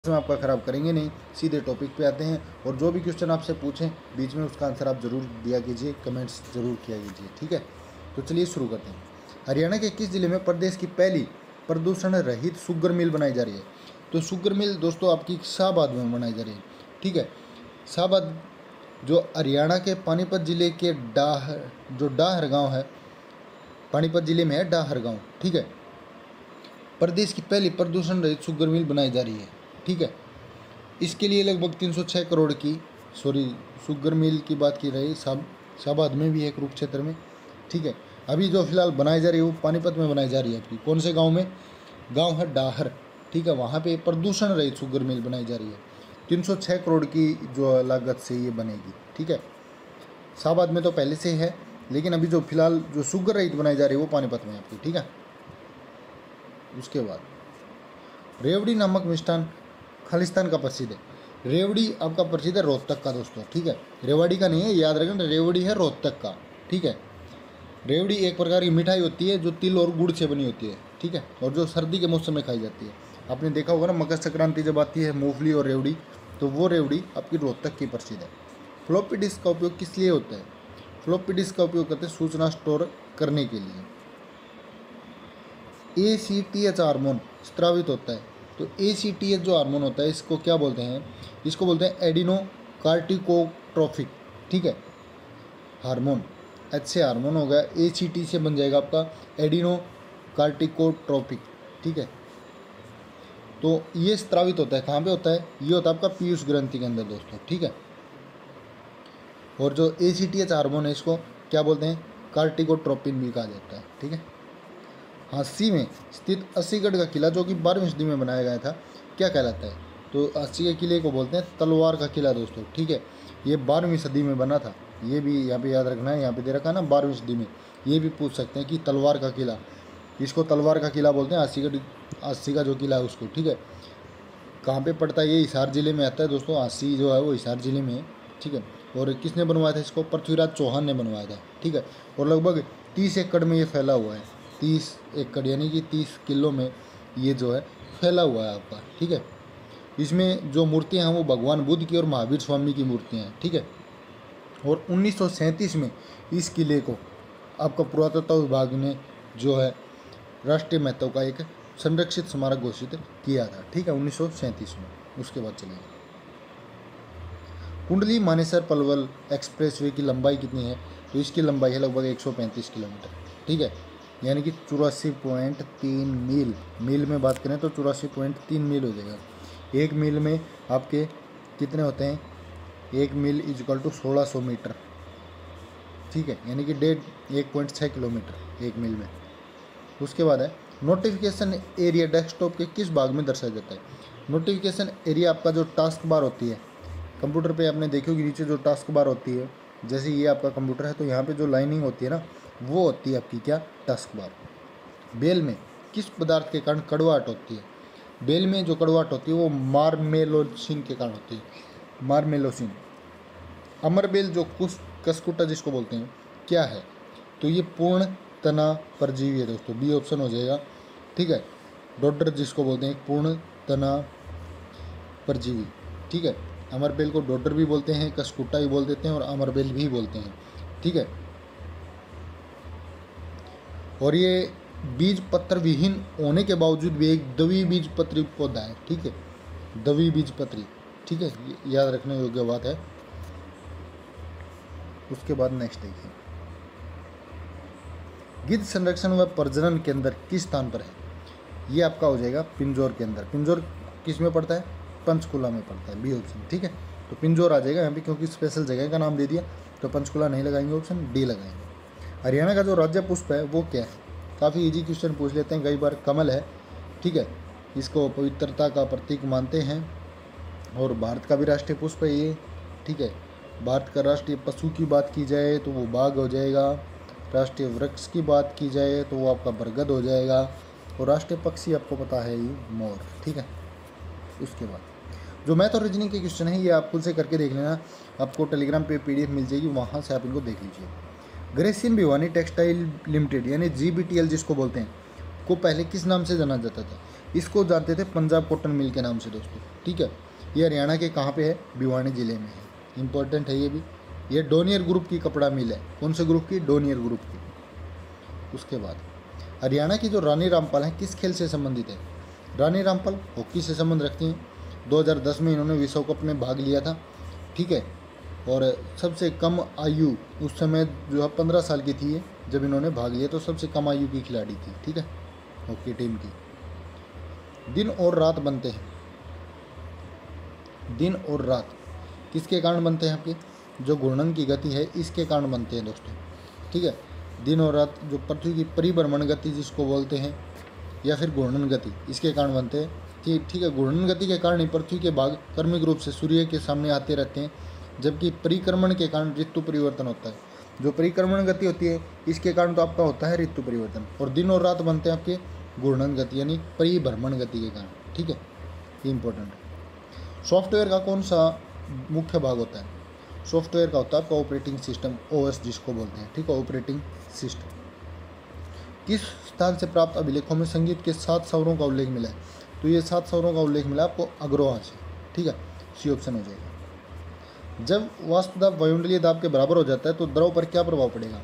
में आपका ख़राब करेंगे नहीं, सीधे टॉपिक पे आते हैं। और जो भी क्वेश्चन आपसे पूछें बीच में उसका आंसर आप ज़रूर दिया कीजिए, कमेंट्स ज़रूर किया कीजिए, ठीक है। तो चलिए शुरू करते हैं। हरियाणा के किस जिले में प्रदेश की पहली प्रदूषण रहित शुगर मिल बनाई जा रही है? तो शुगर मिल दोस्तों आपकी शाहबाद में बनाई जा रही है, ठीक है। शाहबाद जो हरियाणा के पानीपत जिले के डाहर गाँव है, पानीपत जिले में है डाहर गाँव, ठीक है। प्रदेश की पहली प्रदूषण रहित शुगर मिल बनाई जा रही है, ठीक है। इसके लिए लगभग 306 करोड़ की शुगर मिल की बात की रही, शाहबाद में भी है, कुरुक्षेत्र में, ठीक है। अभी जो फिलहाल बनाई जा रही है वो पानीपत में बनाई जा रही है। आपकी कौन से गांव में? गांव है डाहर, ठीक है। वहाँ पे प्रदूषण रहित शुगर मिल बनाई जा रही है। 306 करोड़ की जो लागत से ये बनेगी, ठीक है। शाहबाद में तो पहले से है, लेकिन अभी जो फिलहाल जो शुगर रहित बनाई जा रही है वो पानीपत में है आपकी, ठीक है। उसके बाद रेवड़ी नामक मिष्ठान खालिस्तान का प्रसिद्ध है। रेवड़ी आपका प्रसिद्ध है रोहतक का दोस्तों, ठीक है। रेवाड़ी का नहीं है, याद रखना, रेवड़ी है रोहतक का, ठीक है। रेवड़ी एक प्रकार की मिठाई होती है जो तिल और गुड़ से बनी होती है, ठीक है, और जो सर्दी के मौसम में खाई जाती है। आपने देखा होगा ना, मकर संक्रांति जब आती है, मूंगफली और रेवड़ी, तो वो रेवड़ी आपकी रोहतक की प्रसिद्ध है। फ्लॉपी डिस्क का उपयोग किस लिए होता है? फ्लॉपी डिस्क का उपयोग करते हैं सूचना स्टोर करने के लिए। ACTH हार्मोन स्रावित होता है। तो ACTH जो हार्मोन होता है इसको क्या बोलते हैं? इसको बोलते हैं एडिनो कार्टिकोट्रोफिक, ठीक है, हार्मोन। H से हार्मोन हो गया, ACT से बन जाएगा आपका एडिनो कार्टिकोट्रोफिक, ठीक है। तो ये स्रावित होता है, कहाँ पे होता है? ये होता है आपका पीयूष ग्रंथि के अंदर दोस्तों, ठीक है। और जो ACTH हार्मोन है इसको क्या बोलते हैं? कार्टिकोट्रोपिन भी कहा जाता है, ठीक है। हांसी में स्थित अस्सीगढ़ का किला जो कि 12वीं सदी में बनाया गया था, क्या कहलाता है? तो अस्सी के किले को बोलते हैं तलवार का किला दोस्तों, ठीक है। ये 12वीं सदी में बना था, ये भी यहाँ पे याद रखना है, यहाँ पे दे रखा है ना 12वीं सदी में। ये भी पूछ सकते हैं कि तलवार का किला, इसको तलवार का किला बोलते हैं, अस्सी का जो किला है उसको, ठीक है। कहाँ पे पड़ता है? ये हिसार जिले में आता है दोस्तों। अस्सी जो है वो हिसार जिले में है, ठीक है। और किसने बनवाया था इसको? पृथ्वीराज चौहान ने बनवाया था, ठीक है। और लगभग 30 एकड़ में ये फैला हुआ है, 30 एकड़ यानी कि 30 किलो में ये जो है फैला हुआ है आपका, ठीक है। इसमें जो मूर्तियाँ हैं वो भगवान बुद्ध की और महावीर स्वामी की मूर्तियाँ हैं, ठीक है। और 1937 में इस किले को आपका पुरातत्व विभाग ने जो है राष्ट्रीय महत्व का एक संरक्षित स्मारक घोषित किया था, ठीक है, 1937 में। उसके बाद चलिए, कुंडली मानेसर पलवल एक्सप्रेसवे की लंबाई कितनी है? तो इसकी लंबाई है लगभग 135 किलोमीटर, ठीक है, यानी कि 84.3 मील। मील में बात करें तो 84.3 मील हो जाएगा। एक मील में आपके कितने होते हैं? एक मील इजकल टू 1600 मीटर, ठीक है, यानी कि 1.6 किलोमीटर एक मील में। उसके बाद है नोटिफिकेशन एरिया डेस्कटॉप के किस भाग में दर्शाया जाता है? नोटिफिकेशन एरिया आपका जो टास्क बार होती है कंप्यूटर पे, आपने देखी होगी नीचे जो टास्क बार होती है, जैसे ये आपका कंप्यूटर है तो यहाँ पे जो लाइनिंग होती है ना, वो होती है आपकी क्या? Task bar. बेल में किस पदार्थ के कारण कड़वाहट होती है? बेल में जो कड़वाहट होती है वो मार्मेलोसिन के कारण होती है, मार्मेलोसिन। अमर बेल जो कसकुटा जिसको बोलते हैं क्या है? तो ये पूर्ण तना परजीवी है दोस्तों, बी ऑप्शन हो जाएगा, ठीक है। डोडर जिसको बोलते हैं पूर्ण तना परजीवी, ठीक है। अमरबेल को डोडर भी बोलते हैं, कसकुटा भी बोल देते हैं और अमरबेल भी बोलते हैं, ठीक है। और ये बीज पत्र विहीन होने के बावजूद भी एक द्विबीजपत्री पौधा है, ठीक है, द्विबीजपत्री, ठीक है, याद रखने योग्य बात है। उसके बाद नेक्स्ट देखिए, गिद्ध संरक्षण व प्रजनन केंद्र किस स्थान पर है? ये आपका हो जाएगा पिंजौर के अंदर। पिंजौर किस में पड़ता है? पंचकुला में पड़ता है, बी ऑप्शन, ठीक है। तो पिंजौर आ जाएगा यहाँ पे, क्योंकि स्पेशल जगह का नाम दे दिया, तो पंचकुला नहीं लगाएंगे, ऑप्शन डी लगाएंगे। हरियाणा का जो राज्य पुष्प है वो क्या है? काफ़ी इजी क्वेश्चन पूछ लेते हैं कई बार। कमल है, ठीक है, इसको पवित्रता का प्रतीक मानते हैं और भारत का भी राष्ट्रीय पुष्प है ये, ठीक है। भारत का राष्ट्रीय पशु की बात की जाए तो वो बाघ हो जाएगा, राष्ट्रीय वृक्ष की बात की जाए तो वो आपका बरगद हो जाएगा, और राष्ट्रीय पक्षी आपको पता है ये मोर, ठीक है। उसके बाद जो मैथ और रीजनिंग के क्वेश्चन है ये आप खुद से करके देख लेना, आपको टेलीग्राम पे PDF मिल जाएगी, वहाँ से आप इनको देख लीजिए। ग्रेसियन भिवानी टेक्सटाइल लिमिटेड यानी GBTL जिसको बोलते हैं को पहले किस नाम से जाना जाता था? इसको जानते थे पंजाब कॉटन मिल के नाम से दोस्तों, ठीक है। ये हरियाणा के कहाँ पे है, भिवानी ज़िले में है, इंपॉर्टेंट है ये भी। ये डोनियर ग्रुप की कपड़ा मिल है, कौन से ग्रुप की, डोनियर ग्रुप की। उसके बाद हरियाणा की जो रानी रामपाल है किस खेल से संबंधित है, रानी रामपाल हॉकी से संबंध रखती हैं। 2010 में इन्होंने विश्व कप में भाग लिया था, ठीक है। और सबसे कम आयु उस समय जो है 15 साल की थी ये जब इन्होंने भाग लिया, तो सबसे कम आयु की खिलाड़ी थी, ठीक है, हॉकी टीम की। दिन और रात बनते हैं, दिन और रात किसके कारण बनते हैं, आपके जो घूर्णन की गति है इसके कारण बनते हैं दोस्तों, ठीक है। दिन और रात जो पृथ्वी की परिभ्रमण गति जिसको बोलते हैं, या फिर घूर्णन गति, इसके कारण बनते हैं, ठीक है। घूर्णन गति के कारण ही पृथ्वी के भाग क्रमिक रूप से सूर्य के सामने आते रहते हैं, जबकि परिक्रमण के कारण ऋतु परिवर्तन होता है। जो परिक्रमण गति होती है इसके कारण तो आपका होता है ऋतु परिवर्तन, और दिन और रात बनते हैं आपके घूर्णन गति यानी परिभ्रमण गति के कारण, ठीक है, ये इंपॉर्टेंट है। सॉफ्टवेयर का कौन सा मुख्य भाग होता है, सॉफ्टवेयर का होता है आपका ऑपरेटिंग सिस्टम, ओएस जिसको बोलते हैं, ठीक है, ऑपरेटिंग सिस्टम। किस स्थान से प्राप्त अभिलेखों में संगीत के 7 स्वरों का उल्लेख मिला है, तो ये 7 स्वरों का उल्लेख मिला आपको अग्रोहा से, ठीक है, सी ऑप्शन हो जाएगा। जब वाष्प दाब वायुमंडलीय दाब के बराबर हो जाता है तो द्रव पर क्या प्रभाव पड़ेगा,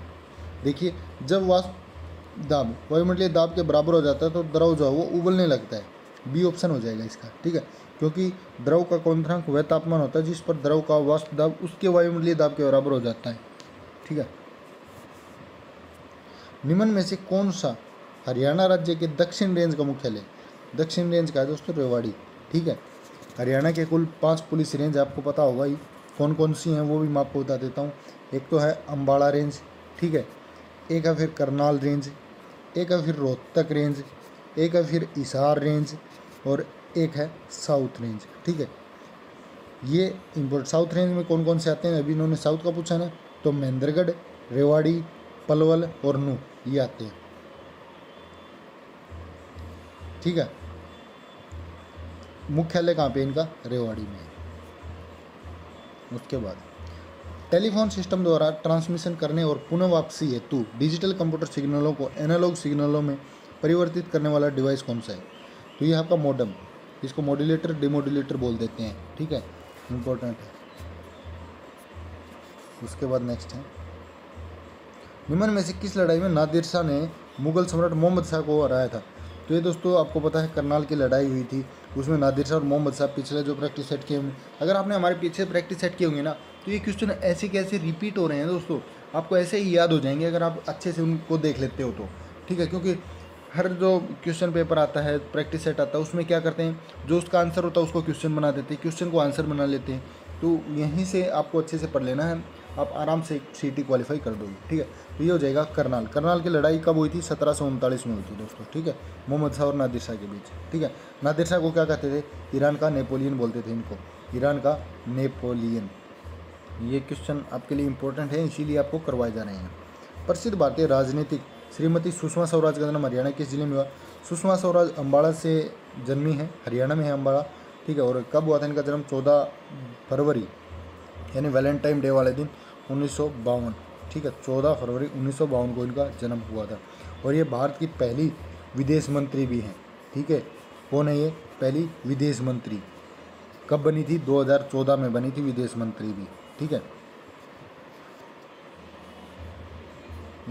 देखिए जब वाष्प दाब वायुमंडलीय दाब के बराबर हो जाता है तो द्रव जो है वो उबलने लगता है, बी ऑप्शन हो जाएगा इसका, ठीक है, क्योंकि द्रव का क्वथनांक वह तापमान होता है जिस पर द्रव का वाष्प दाब उसके वायुमंडलीय दाब के बराबर हो जाता है, ठीक है। निम्न में से कौन सा हरियाणा राज्य के दक्षिण रेंज का मुख्यालय, दक्षिण रेंज का है दोस्तों रेवाड़ी, ठीक है। हरियाणा के कुल 5 पुलिस रेंज आपको पता होगा ही, कौन कौन सी हैं वो भी मैं आपको बता देता हूँ। एक तो है अम्बाड़ा रेंज, ठीक है, एक है फिर करनाल रेंज, एक है फिर रोहतक रेंज, एक है फिर हिसार रेंज, और एक है साउथ रेंज, ठीक है। ये इम्पोर्ट साउथ रेंज में कौन कौन से आते हैं, अभी इन्होंने साउथ का पूछा ना, तो महेंद्रगढ़, रेवाड़ी, पलवल और नूह ये आते हैं, ठीक है। मुख्यालय कहाँ पे इनका, रेवाड़ी में है। उसके बाद टेलीफोन सिस्टम द्वारा ट्रांसमिशन करने और पुनः वापसी हेतु डिजिटल कंप्यूटर सिग्नलों को एनालॉग सिग्नलों में परिवर्तित करने वाला डिवाइस कौन सा है, तो ये आपका मॉडेम, इसको मॉड्यूलेटर डिमॉड्यूलेटर बोल देते हैं, ठीक है, इंपॉर्टेंट है। उसके बाद नेक्स्ट है, निम्न में से किस लड़ाई में नादिर शाह ने मुगल सम्राट मोहम्मद शाह को हराया था, तो ये दोस्तों आपको पता है करनाल की लड़ाई हुई थी, उसमें नादिर शाह और मोहम्मद शाह पिछले जो प्रैक्टिस सेट किए होंगे, अगर आपने हमारे पीछे प्रैक्टिस सेट किए होंगे ना तो ये क्वेश्चन ऐसे कैसे रिपीट हो रहे हैं दोस्तों, आपको ऐसे ही याद हो जाएंगे अगर आप अच्छे से उनको देख लेते हो तो, ठीक है। क्योंकि हर जो क्वेश्चन पेपर आता है, प्रैक्टिस सेट आता है, उसमें क्या करते हैं, जो उसका आंसर होता है उसको क्वेश्चन बना देते हैं, क्वेश्चन को आंसर बना लेते हैं, तो यहीं से आपको अच्छे से पढ़ लेना है, आप आराम से सीटी क्वालिफाई कर दोगे, ठीक है। तो ये हो जाएगा करनाल। करनाल की लड़ाई कब हुई थी, 1739 में हुई थी दोस्तों, ठीक है, मोहम्मद शाह और नादिर शाह के बीच, ठीक है। नादिर शाह को क्या कहते थे, ईरान का नेपोलियन बोलते थे इनको, ईरान का नेपोलियन। ये क्वेश्चन आपके लिए इंपॉर्टेंट है, इसीलिए आपको करवाए जा रहे हैं। प्रसिद्ध भारतीय राजनीतिक श्रीमती सुषमा स्वराज का जन्म हरियाणा किस जिले में हुआ, सुषमा स्वराज अम्बाड़ा से जन्मी है, हरियाणा में है अम्बाड़ा, ठीक है। और कब हुआ था इनका जन्म, 14 फरवरी यानी वैलेंटाइन डे वाले दिन 1952, ठीक है, 14 फरवरी 1952 को इनका जन्म हुआ था। और ये भारत की पहली विदेश मंत्री भी हैं, ठीक है। कौन है ये, पहली विदेश मंत्री, कब बनी थी, 2014 में बनी थी विदेश मंत्री भी, ठीक है।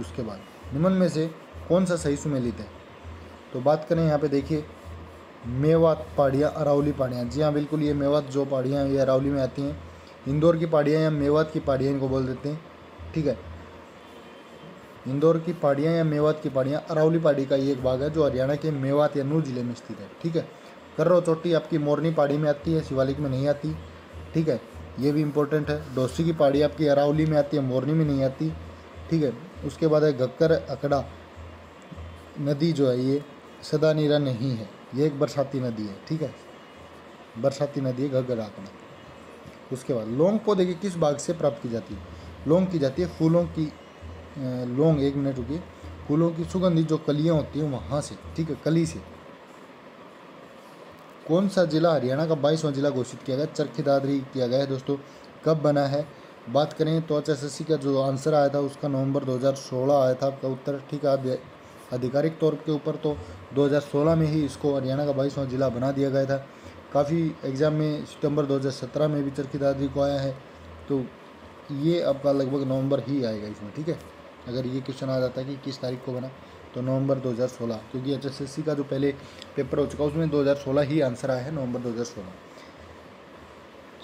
उसके बाद निम्न में से कौन सा सही सुमेलित है, तो बात करें यहाँ पे देखिए, मेवात पहाड़ियाँ, अरावली पहाड़ियाँ, जी हाँ बिल्कुल, ये मेवात जो पहाड़ियाँ हैं ये अरावली में आती हैं। इंदौर की पहाड़ियाँ या मेवात की पहाड़ियाँ इनको बोल देते हैं, ठीक है। इंदौर की पहाड़ियाँ या मेवात की पहाड़ियाँ, अरावली पहाड़ी का ये एक भाग है जो हरियाणा के मेवात या नूह जिले में स्थित है, ठीक है। कर्रो चोटी आपकी मोरनी पहाड़ी में आती है, शिवालिक में नहीं आती, ठीक है, ये भी इंपॉर्टेंट है। डोसी की पहाड़ी आपकी अरावली में आती है, मोरनी में नहीं आती, ठीक है। उसके बाद है घक्कर अकड़ा नदी जो है ये सदा नीरा नहीं है, ये एक बरसाती नदी है, ठीक है, बरसाती नदी है घग्गर अकड़ा। उसके बाद लौंग पौधे के किस भाग से प्राप्त की जाती है, लौंग की जाती है फूलों की, लौंग, एक मिनट रुकिए, फूलों की सुगंधित जो कलियाँ होती हैं वहाँ से, ठीक है, कली से। कौन सा जिला हरियाणा का 22वां जिला घोषित किया गया, चरखी दादरी किया गया है दोस्तों, कब बना है, बात करें तो HSSC का जो आंसर आया था उसका नवंबर 2016 आया था आपका उत्तर, ठीक है। आधिकारिक तौर के ऊपर तो 2016 में ही इसको हरियाणा का 22वां जिला बना दिया गया था। काफ़ी एग्ज़ाम में सितंबर 2017 में भी चरखी दादरी को आया है, तो ये आपका लगभग नवंबर ही आएगा इसमें, ठीक है। अगर ये क्वेश्चन आ जाता है कि किस तारीख को बना, तो नवंबर 2016, क्योंकि HSSC का जो पहले पेपर हो चुका उसमें 2016 ही आंसर आया है, नवंबर 2016।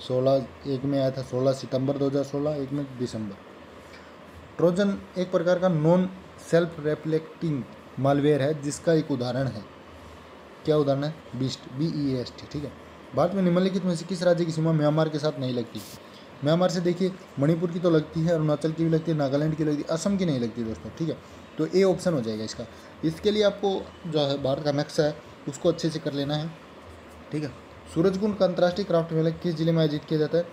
16 एक में आया था 16 सितंबर 2016, एक में दिसंबर। ट्रोजन एक प्रकार का नॉन सेल्फ रेफ्लेक्टिंग मालवेयर है जिसका एक उदाहरण है, क्या उदाहरण है? बीस्ट, BEAST, ठीक है। भारत में निम्नलिखित में से किस राज्य की सीमा म्यांमार के साथ नहीं लगती? म्यांमार से देखिए, मणिपुर की तो लगती है, अरुणाचल की भी लगती है, नागालैंड की लगती है, असम की नहीं लगती दोस्तों, ठीक है। तो ए ऑप्शन हो जाएगा इसका। इसके लिए आपको जो है भारत का नक्शा है उसको अच्छे से कर लेना है, ठीक है। सूरजकुंड का अंतर्राष्ट्रीय क्राफ्ट मेला किस जिले में आयोजित किया जाता है?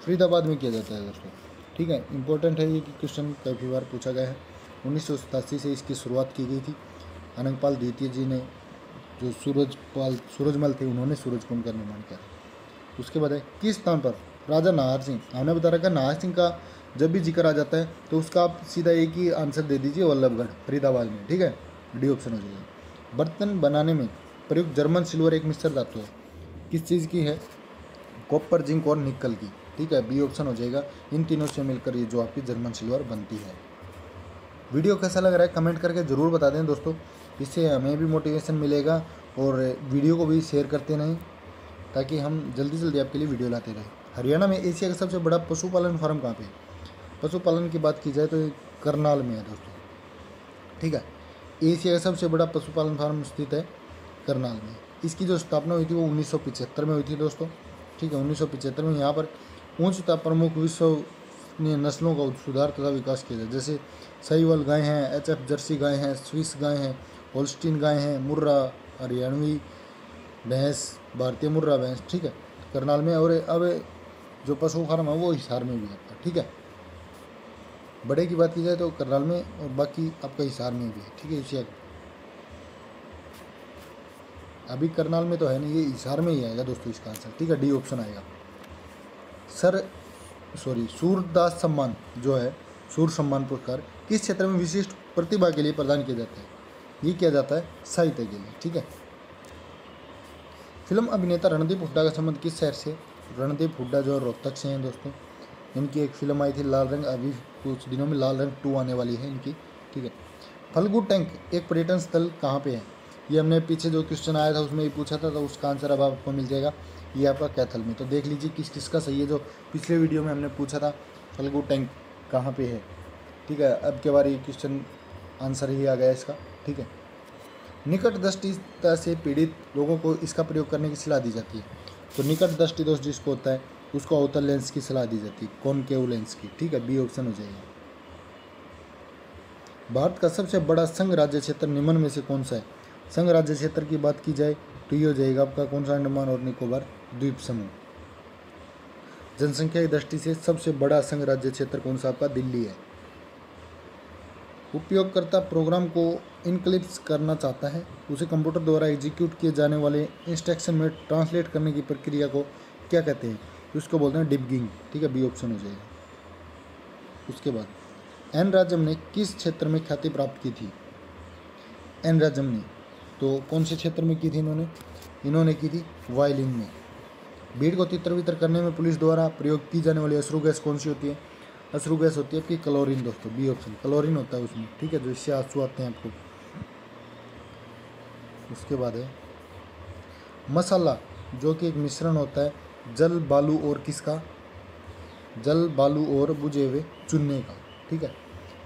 फरीदाबाद में किया जाता है दोस्तों, ठीक है। इंपॉर्टेंट है ये कि क्वेश्चन काफ़ी बार पूछा गया है। 1987 से इसकी शुरुआत की गई थी। अनंगपाल द्वितीय जी ने, जो सूरजमल थे, उन्होंने सूरजकुंड का निर्माण किया था। उसके बाद है किस स्थान पर राजा नाहर सिंह, हमने बता रखा नाहर सिंह का जब भी जिक्र आ जाता है तो उसका आप सीधा एक ही आंसर दे दीजिए, वल्लभगढ़, फरीदाबाद में, ठीक है। डी ऑप्शन हो जाएगा। बर्तन बनाने में प्रयुक्त जर्मन सिल्वर एक मिश्र धातु है, किस चीज़ की है? कॉपर, जिंक और निकल की, ठीक है। बी ऑप्शन हो जाएगा। इन तीनों से मिलकर ये जो आपकी जर्मन सिल्वर बनती है। वीडियो कैसा लग रहा है कमेंट करके ज़रूर बता दें दोस्तों, इससे हमें भी मोटिवेशन मिलेगा, और वीडियो को भी शेयर करते रहें ताकि हम जल्दी जल्दी आपके लिए वीडियो लाते रहें। हरियाणा में एशिया का सबसे बड़ा पशुपालन फार्म कहाँ पे है? पशुपालन की बात की जाए तो करनाल में है दोस्तों, ठीक है। एशिया का सबसे बड़ा पशुपालन फार्म स्थित है करनाल में। इसकी जो स्थापना हुई थी वो 1975 में हुई थी दोस्तों, ठीक है। 1975 में यहाँ पर उच्चता प्रमुख विश्वसनीय नस्लों का सुधार तथा विकास किया जाए, जैसे साहिवाल गाय हैं, HF जर्सी गाय हैं, स्विस गाय हैं, होल्स्टीन गाय हैं, मुर्रा, हरियाणवी भैंस, भारतीय मुर्रा भैंस, ठीक है, करनाल में। और अब जो पशु फार्म है वो हिसार में भी है, ठीक है। बड़े की बात की जाए तो करनाल में, और बाकी आपका हिसार में भी है, ठीक है। एशिया अभी करनाल में तो है नहीं, ये हिसार में ही आएगा दोस्तों इसका आंसर, ठीक है। डी ऑप्शन आएगा। सूरदास सम्मान जो है, सूर सम्मान पुरस्कार किस क्षेत्र में विशिष्ट प्रतिभा के लिए प्रदान किया जाता है? ये किया जाता है साहित्य के लिए, ठीक है। फिल्म अभिनेता रणदीप हुड्डा का संबंध किस शहर से? रणदीप हुड्डा जो रोहतक से हैं दोस्तों। इनकी एक फिल्म आई थी लाल रंग, अभी कुछ दिनों में लाल रंग 2 आने वाली है इनकी, ठीक है। फल्गु टैंक एक पर्यटन स्थल कहाँ पे है? ये हमने पीछे जो क्वेश्चन आया था उसमें ही पूछा था, तो उसका आंसर अब आपको मिल जाएगा। ये आपका कैथल में, तो देख लीजिए किस किस का सही है। जो पिछले वीडियो में हमने पूछा था फल्गु टैंक कहाँ पे है, ठीक है। अब के बार ये क्वेश्चन आंसर ही आ गया इसका, ठीक है। निकट दृष्टिता से पीड़ित लोगों को इसका प्रयोग करने की सलाह दी जाती है। तो निकट दृष्टि दोष जिसको होता है उसको अवतल लेंस की सलाह दी जाती है, कॉनकेव लेंस की, ठीक है। बी ऑप्शन हो जाएगा। भारत का सबसे बड़ा संघ राज्य क्षेत्र निम्न में से कौन सा है? संघ राज्य क्षेत्र की बात की जाए तो ये हो जाएगा आपका कौन सा? अंडमान और निकोबार द्वीप समूह। जनसंख्या की दृष्टि से सबसे बड़ा संघ राज्य क्षेत्र कौन सा? आपका दिल्ली है। उपयोगकर्ता प्रोग्राम को इनक्लिप्स करना चाहता है, उसे कंप्यूटर द्वारा एग्जीक्यूट किए जाने वाले इंस्ट्रक्शन में ट्रांसलेट करने की प्रक्रिया को क्या कहते हैं? उसको बोलते हैं डिबगिंग, ठीक है। बी ऑप्शन हो जाएगा। उसके बाद एन राजम ने किस क्षेत्र में ख्याति प्राप्त की थी? एन राजम ने तो कौन से क्षेत्र में की थी? इन्होंने की थी वायलिन में। भीड़ को तितर बितर करने में पुलिस द्वारा प्रयोग की जाने वाली अश्रु गैस कौन सी होती है? अश्रु गैस होती है आपकी क्लोरीन दोस्तों, बी ऑप्शन, क्लोरीन होता है उसमें, ठीक है, जो इससे आंसू आते हैं आपको। उसके बाद है मसाला, जो कि एक मिश्रण होता है जल, बालू और किसका? जल, बालू और बुझे हुए चूने का, ठीक है।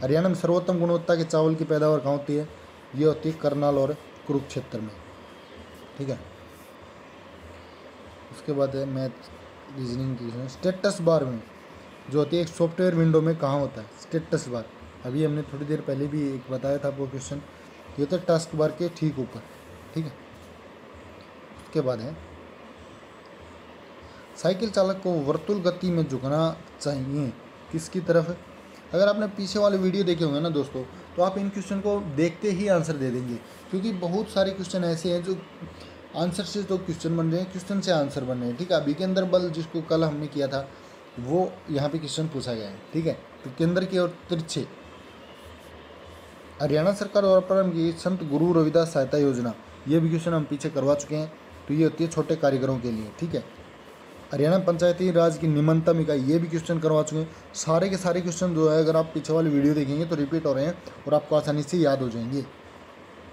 हरियाणा में सर्वोत्तम गुणवत्ता के चावल की पैदावार कहाँ होती है? ये होती है करनाल और कुरुक्षेत्र में, ठीक है। उसके बाद है मैथ रीजनिंग की। स्टेटस बार में जो होती है एक सॉफ्टवेयर विंडो में कहाँ होता है स्टेटस बार? अभी हमने थोड़ी देर पहले भी एक बताया था आपको क्वेश्चन, ये होता है टास्क बार के ठीक ऊपर, ठीक है। उसके बाद है साइकिल चालक को वर्तुल गति में झुकना चाहिए किसकी तरफ? अगर आपने पीछे वाले वीडियो देखे होंगे ना दोस्तों, तो आप इन क्वेश्चन को देखते ही आंसर दे देंगे, क्योंकि बहुत सारे क्वेश्चन ऐसे हैं जो आंसर से तो क्वेश्चन बन रहे हैं, क्वेश्चन से आंसर बन रहे हैं, ठीक है। अभी केंद्र बल जिसको कल हमने किया था वो यहाँ पे क्वेश्चन पूछा गया है, ठीक है। तो केंद्र की ओर तिरछे हरियाणा सरकार द्वारा प्रारंभ की गई संत गुरु रविदास सहायता योजना, ये भी क्वेश्चन हम पीछे करवा चुके हैं, तो ये होती है छोटे कारीगरों के लिए, ठीक है। हरियाणा पंचायती राज की निम्नतम इकाई, ये भी क्वेश्चन करवा चुके हैं। सारे के सारे क्वेश्चन जो है अगर आप पीछे वाली वीडियो देखेंगे तो रिपीट हो रहे हैं और आपको आसानी से याद हो जाएंगे।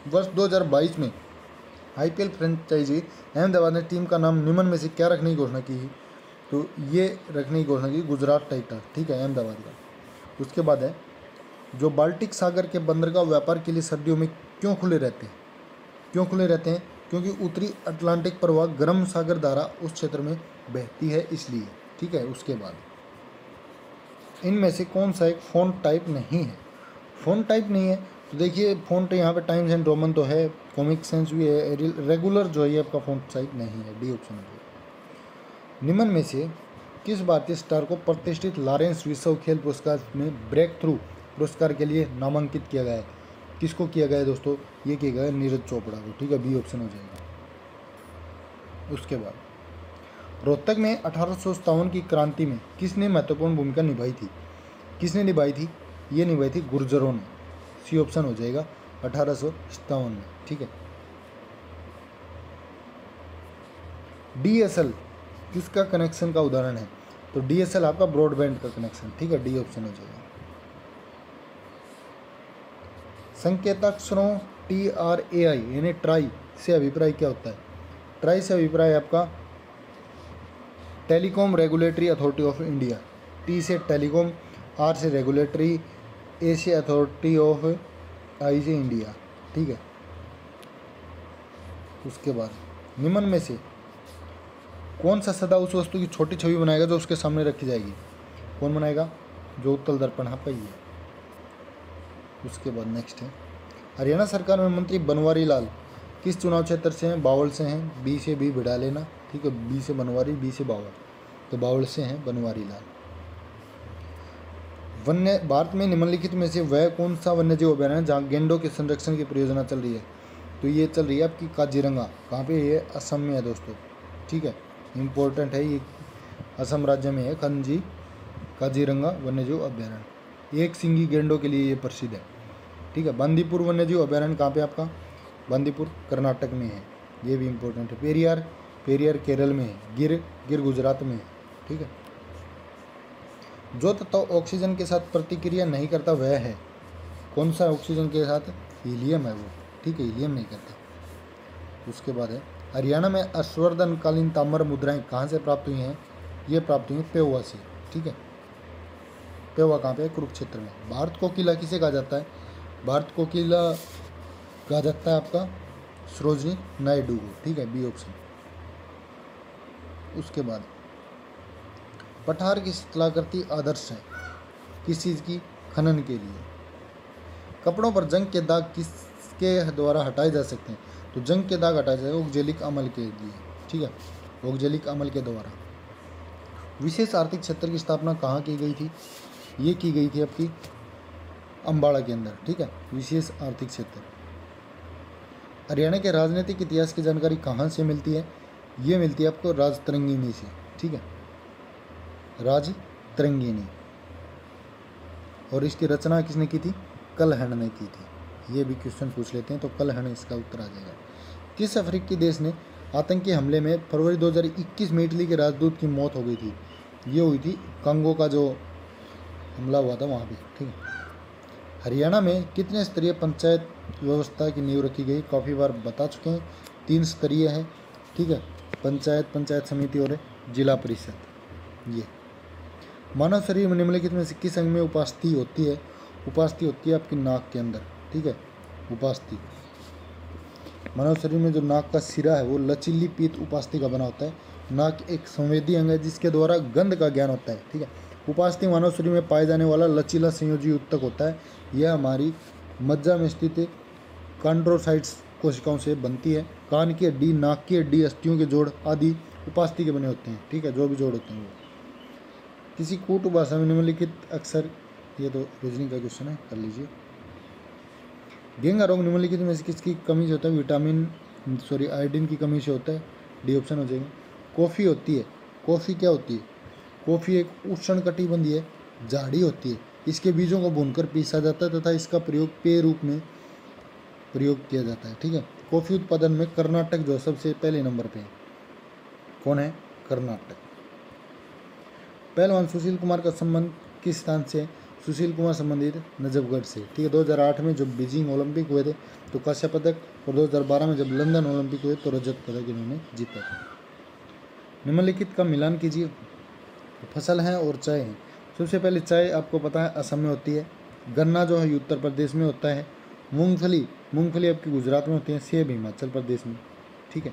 वर्ष 2022 में IPL फ्रेंचाइजी अहमदाबाद ने टीम का नाम निम्न में से क्या रखने की घोषणा की, तो ये रखने की घोषणा की गुजरात टाइटन, ठीक है, अहमदाबाद का। उसके बाद है जो बाल्टिक सागर के बंदरगाह व्यापार के लिए सर्दियों में क्यों खुले रहते हैं, क्यों खुले रहते हैं, क्योंकि उत्तरी अटलांटिक प्रवाह गर्म सागर धारा उस क्षेत्र में बहती है इसलिए, ठीक है। उसके बाद इनमें से कौन सा एक फ़ॉन्ट टाइप नहीं है, फ़ॉन्ट टाइप नहीं है, तो देखिए फ़ॉन्ट यहाँ पे टाइम्स एंड रोमन तो है, कॉमिक सेंस भी है, एरियल रेगुलर जो है ये आपका फ़ॉन्ट टाइप नहीं है, डी ऑप्शन है। निम्न में से किस भारतीय स्टार को प्रतिष्ठित लॉरेंस विश्व खेल पुरस्कार में ब्रेक थ्रू पुरस्कार के लिए नामांकित किया गया है, किसको किया गया है दोस्तों, ये किया गया है नीरज चोपड़ा को, ठीक है, बी ऑप्शन हो जाएगा। उसके बाद रोहतक में 1857 की क्रांति में किसने महत्वपूर्ण भूमिका निभाई थी, किसने निभाई थी, ये निभाई थी गुर्जरों ने, सी ऑप्शन हो जाएगा 1857 में, ठीक है। DSL किसका कनेक्शन का उदाहरण है, तो DSL आपका ब्रॉडबैंड का कनेक्शन, ठीक है, डी ऑप्शन हो जाएगा। संकेताक्षरों TRAI यानी ट्राई से अभिप्राय क्या होता है, ट्राई से अभिप्राय आपका telecom regulatory authority of India, T से टेलीकॉम, R से रेगुलेटरी, A से अथॉरिटी ऑफ, I से इंडिया, ठीक है। उसके बाद निम्न में से कौन सा सदा उस वस्तु की छोटी छवि बनाएगा जो उसके सामने रखी जाएगी, कौन बनाएगा, जो उत्तल दर्पण है पहिए। उसके बाद नेक्स्ट है हरियाणा सरकार में मंत्री बनवारी लाल किस चुनाव क्षेत्र से हैं, बावल से हैं, बी से बी भिड़ा लेना, ठीक है, बी से बनवारी, बी से बावल, तो बावल से हैं बनवारी लाल। वन्य भारत में निम्नलिखित में से वह कौन सा वन्यजीव अभयारण्य है जहाँ गेंडों के संरक्षण की परियोजना चल रही है, तो ये चल रही है आपकी काजीरंगा, कहाँ पे, ये असम में है दोस्तों, ठीक है, इम्पोर्टेंट है, ये असम राज्य में है काजीरंगा वन्यजीव अभयारण्य, एक सिंगी गेंडों के लिए ये प्रसिद्ध है, ठीक है। बंदीपुर वन्यजीव अभयारण्य कहाँ पे आपका, बंदीपुर कर्नाटक में है, ये भी इम्पोर्टेंट है। पेरियार केरल में है, गिर गुजरात में है, ठीक है। जो तत्व ऑक्सीजन के साथ प्रतिक्रिया नहीं करता वह है, कौन सा ऑक्सीजन के साथ, हीलियम है वो, ठीक है, हीलियम नहीं करता। उसके बाद है हरियाणा में हर्षवर्धन कालीन ताम्र मुद्राएं कहाँ से प्राप्त हुई हैं, ये प्राप्त हुई हैं पेहुआ से, ठीक है। पेहुआ कहाँ पे है, कुरुक्षेत्र में। भारत को किला किसे कहा जाता है, भारत को किला कहा जाता है आपका सरोजिनी नायडू को, ठीक है, बी ऑप्शन। उसके बाद पठार की शिलाकृति आदर्श है, किस चीज़ की, खनन के लिए। कपड़ों पर जंग के दाग किसके द्वारा हटाए जा सकते हैं, तो जंग के दाग हटाए जाएगा औद्योगिक अमल के लिए, ठीक है, औद्योगिक अमल के द्वारा। विशेष आर्थिक क्षेत्र की स्थापना कहाँ की गई थी, ये की गई थी आपकी अम्बाड़ा के अंदर, ठीक है, विशेष आर्थिक क्षेत्र। हरियाणा के राजनीतिक इतिहास की जानकारी कहाँ से मिलती है, ये मिलती है आपको राजतरंगिणी से, ठीक है, राजतरंगिणी। और इसकी रचना किसने की थी, कलहण ने की थी, ये भी क्वेश्चन पूछ लेते हैं, तो कलहण इसका उत्तर आ जाएगा। किस अफ्रीकी देश ने आतंकी हमले में फरवरी 2021 में इटली के राजदूत की मौत हो गई थी, ये हुई थी कांगो का जो हमला हुआ था वहाँ भी, ठीक है। हरियाणा में कितने स्तरीय पंचायत व्यवस्था की नींव रखी गई, काफ़ी बार बता चुके हैं, 3 स्तरीय है, ठीक है, पंचायत समिति और जिला परिषद। ये मानव शरीर में निम्नलिखित में से किस अंग में उपास्थि होती है, उपास्थि होती है आपकी नाक के अंदर, ठीक है, उपास्थि। मानव शरीर में जो नाक का सिरा है वो लचीली पीत उपास्थि का बना होता है। नाक एक संवेदी अंग है जिसके द्वारा गंध का ज्ञान होता है, ठीक है। उपास्थि मानव शरीर में पाए जाने वाला लचीला संयोजी उत्तक होता है, यह हमारी मज्जा में स्थित कॉन्ड्रोसाइट्स कोशिकाओं से बनती है। कान की हड्डी, नाक की हड्डी, अस्थियों के जोड़ आदि उपास्थि के बने होते हैं, ठीक है, जो भी जोड़ होते हैं वो। किसी कूट भाषा में निम्नलिखित अक्सर, ये तो रीजनिंग का क्वेश्चन है, कर लीजिए। घेंघा रोग निम्नलिखित में से किसकी कमी से होता है, आयोडीन की कमी से होता है, डी ऑप्शन हो जाएगा। कॉफ़ी होती है, कॉफ़ी क्या होती है, कॉफ़ी एक उष्णकटिबंधीय झाड़ी होती है इसके बीजों को भूनकर पीसा जाता है तथा इसका प्रयोग पेय रूप में प्रयोग किया जाता है। ठीक है। कॉफ़ी उत्पादन में कर्नाटक जो सबसे पहले नंबर पे है। कौन है? कर्नाटक। पहलवान सुशील कुमार का संबंध किस स्थान से? सुशील कुमार संबंधित नजफगढ़ से। ठीक है। 2008 में जब बीजिंग ओलंपिक हुए थे तो कांस्य पदक, और 2012 में जब लंदन ओलंपिक हुए तो रजत पदक इन्होंने जीता था। निम्नलिखित का मिलान कीजिए। फसल है और चाय है। सबसे पहले चाय आपको पता है असम में होती है, गन्ना जो है उत्तर प्रदेश में होता है, मूंगफली आपकी गुजरात में होती है, सेब हिमाचल प्रदेश में। ठीक है।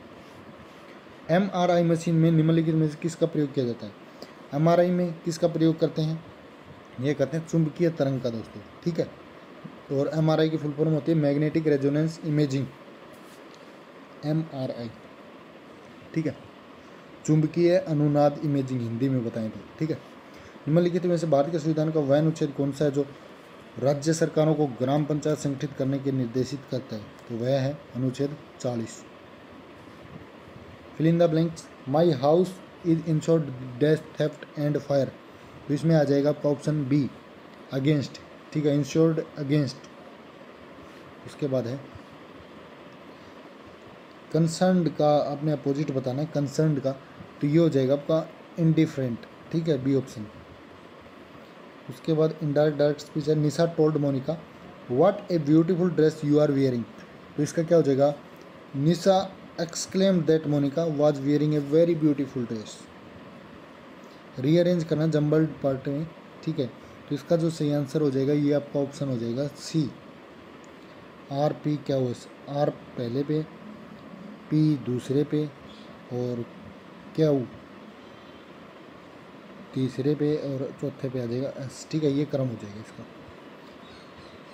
MRI मशीन में निम्नलिखित में से किसका प्रयोग किया जाता है? MRI में किसका प्रयोग करते हैं? ये करते हैं चुंबकीय तरंग का दोस्तों। ठीक है। और MRI की फुल फॉर्म होती है मैग्नेटिक रेजोनेंस इमेजिंग, MRI। ठीक है। चुंबकीय अनुनाद इमेजिंग हिंदी में बताएं तो। ठीक है। निम्नलिखित में से भारत के संविधान का वह अनुच्छेद कौन सा है जो राज्य सरकारों को ग्राम पंचायत संगठित करने के निर्देशित करता है? तो वह है अनुच्छेद 40। Fill in the blanks. My house is insured dash theft and fire. तो इसमें आ जाएगा आपका ऑप्शन बी, अगेंस्ट। ठीक है। Insured against. उसके बाद है कंसर्न्ड का आपने अपोजिट बताना है, कंसर्न्ड का, तो ये हो जाएगा आपका इंडिफरेंट। ठीक है। B option. उसके बाद इनडायरेक्ट डायरेक्ट स्पीच है। Nisha told Monica what a beautiful dress you are wearing. तो इसका क्या हो जाएगा? Nisha exclaimed that Monica was wearing a very beautiful dress. Rearrange करना जम्बल्ड पार्ट में। ठीक है। तो इसका जो सही आंसर हो जाएगा ये आपका ऑप्शन हो जाएगा सी, RP क्या हो, R पहले पे, P दूसरे पे और क्या तीसरे पे और चौथे पे आ जाएगा S। ठीक है। ये क्रम हो जाएगा इसका।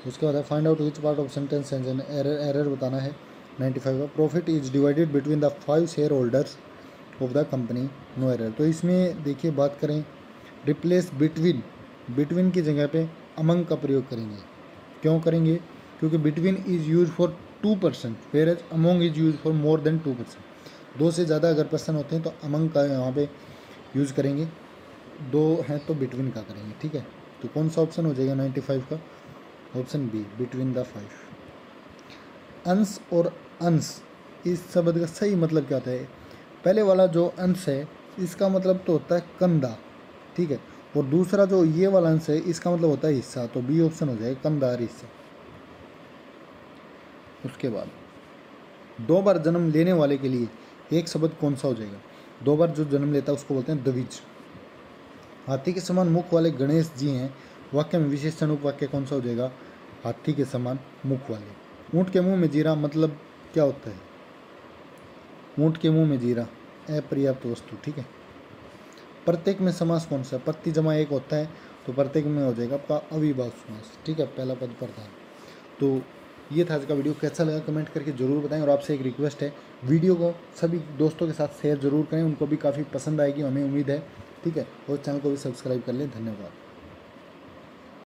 उसके बाद find out which part of sentence and an error बताना है। 95 का profit is divided between the 5 shareholders of the company, no error. तो इसमें देखिए बात करें रिप्लेस बिटवीन की जगह पे अमंग का प्रयोग करेंगे। क्यों करेंगे? क्योंकि between is use for 2%, whereas among is use for more than 2%। 2 से ज़्यादा अगर पर्सन होते हैं तो अमंग का यहाँ पे यूज़ करेंगे, 2 हैं तो बिटवीन का करेंगे। ठीक है। तो कौन सा ऑप्शन हो जाएगा 95 का? Option B, between the 5। अंश और अंश, इस शब्द का सही मतलब क्या होता है? पहले वाला जो अंश है इसका मतलब तो होता है कंधा। ठीक है। और दूसरा जो ये वाला अंश है इसका मतलब होता है हिस्सा। तो बी ऑप्शन हो जाएगा कंधार हिस्सा। उसके बाद 2 बार जन्म लेने वाले के लिए एक शब्द कौन सा हो जाएगा? 2 बार जो जन्म लेता है उसको बोलते हैं द्विज। हाथी के समान मुख वाले गणेश जी हैं, वाक्य में विशेषण उपवाक्य कौन सा हो जाएगा? हाथी के समान मुख वाले। ऊँट के मुंह में जीरा मतलब क्या होता है? ऊँट के मुंह में जीरा अपर्याप्त वस्तु। ठीक है। प्रत्येक में समास कौन सा? प्रति जमा एक होता है तो प्रत्येक में हो जाएगा आपका अविभाज्य समास। ठीक है। पहला पद प्रधान। तो ये था आज का वीडियो। कैसा लगा कमेंट करके ज़रूर बताएं। और आपसे एक रिक्वेस्ट है, वीडियो को सभी दोस्तों के साथ शेयर ज़रूर करें, उनको भी काफ़ी पसंद आएगी हमें उम्मीद है। ठीक है। और चैनल को भी सब्सक्राइब कर लें। धन्यवाद।